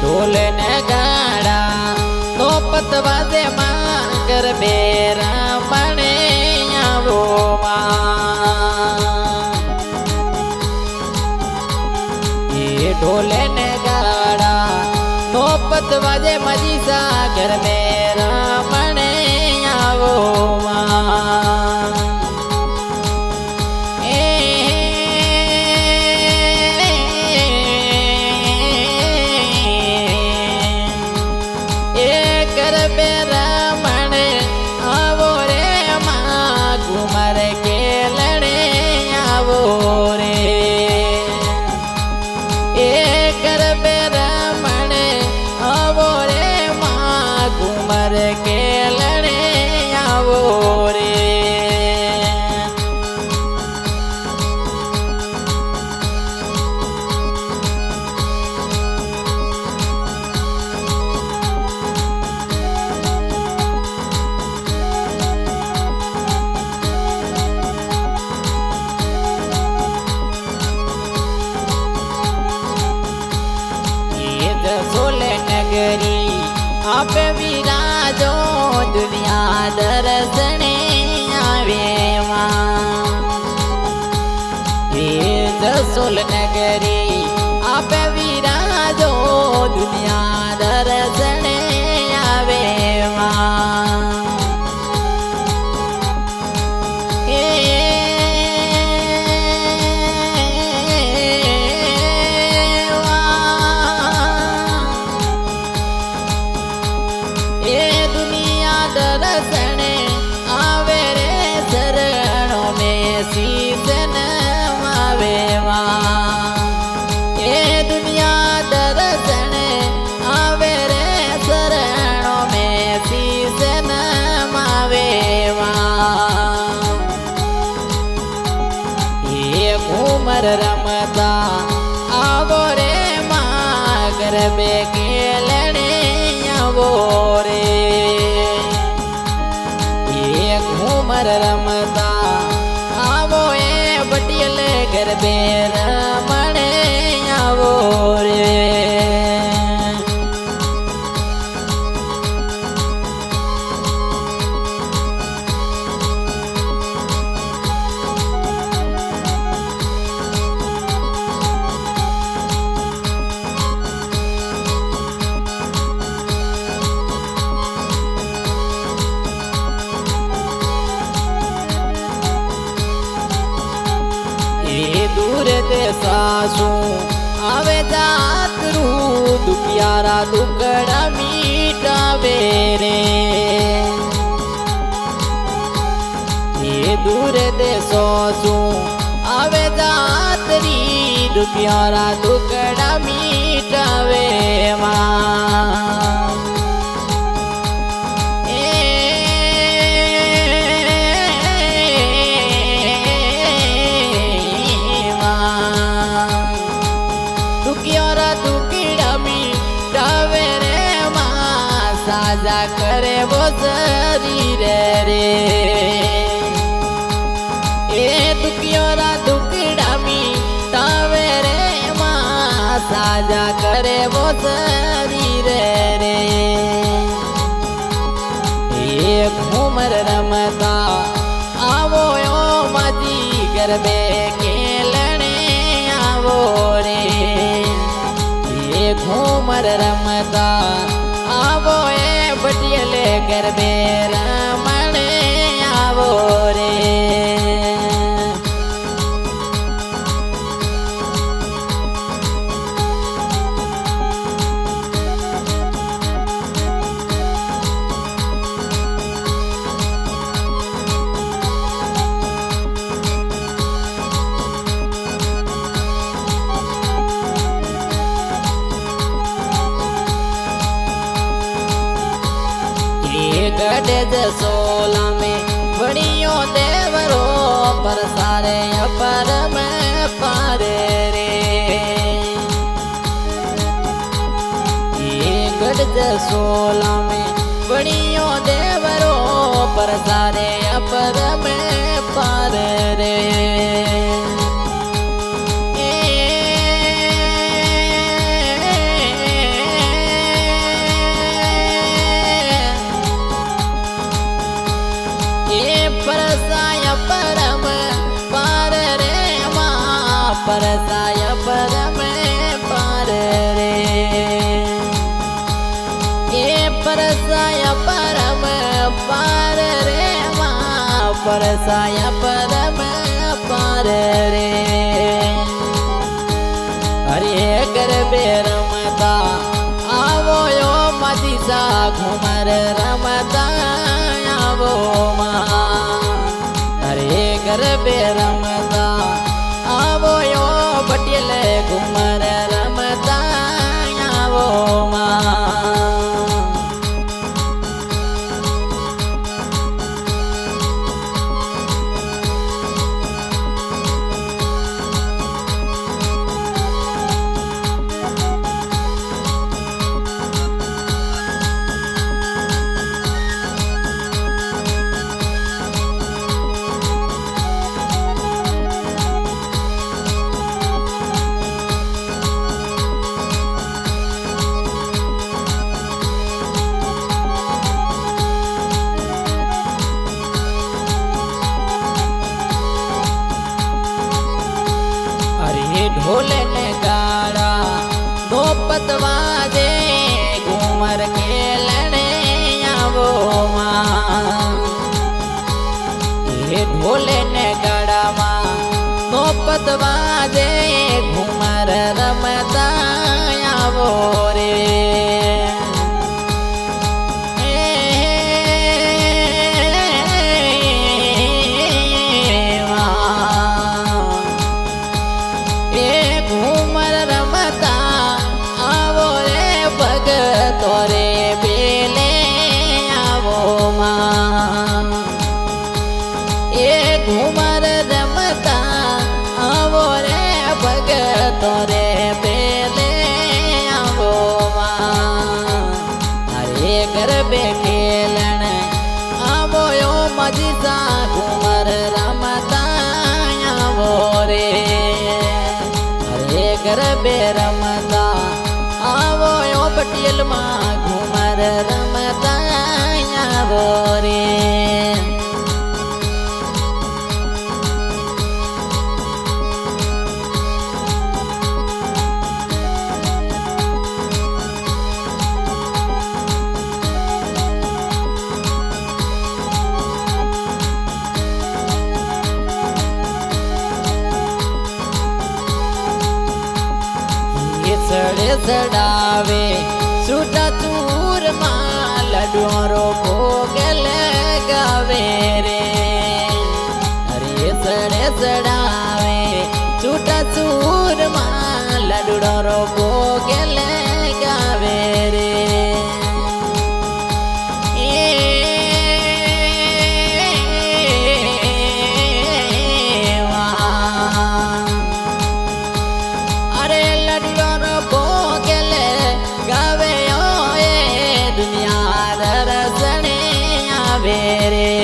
ढोल ने गाड़ा नो पतवादे मांगर बेरा मणे आवो ये ढोल ने गाड़ा नो पतवादे मजी सागर मेरा मणे आवो के लड़े आवो रे ये जसोले नगरी आप विराजो दुनिया दर्शने आवे ये जसोल नगरी आप विराजो दुनिया दर्शने आवे दर्शने आवे रे शरणों में सीसन आवे ये दुनिया दर्शने आवे रे शरणों में सीसन आवे ये घूमर रमता आवो रे माँ गरबे के लड़े आवो रे घूमर रमता आवो ए बटियल गरबे रमणे आवो रे दूर देसासू आवे जातरू दुखियारा दुकड़ा मीटावे रे ये दूर देसासू आवे जातरी दुखियारा दुकड़ा मीटावे साजा करे वो शरीर रे ए दुखियोरा दुखड़ा मिटावे रे माँ साजा करे वो शरीर रे ये घूमर रमता आवो यो मजी गरबे के लड़े आवो रे ये घूमर रमता आवो ए बटियले गरबे रमणे आवो रे गढ़ जसोला में बड़ियो देवरो पर सारे अपर में पारे रे ये गढ़ जसोला में बड़ियो देवरो पर सारे अपर में पारे रे परसाय परम पार रे ये परसाय परम पार रे माँ परसाय परम पार रे हरे गरबे रमता आवो यो मदिसा घुमर रमता आवो माँ हरे गरबे रमता आवो यो पटेल घुमर रमता आवो माँ ढोल नगाड़ा दो पतवाजे घूमर खेलने आवो माँ ये ढोल नगाड़ा माँ दो पतवाजे घूमर रमता आवो रे तोरे बेले आवो माँ ये घूमर रमता आवो रे भग तोरे बेले आवो माँ हरे गरबे खेलन आवो यो मदिसा घूमर रमता आवो रे हरे गरबे रमता आवो यो पटेल माँ घूमर रमता आवो रे सड़े सड़ावे सूटा चूर माँ लड्डुओं भोग लगावे रे अरे सड़े सड़ावे सूटा चूर माँ लड्डुओं भोग लगावे रे दुनिया दर्शने आवे रे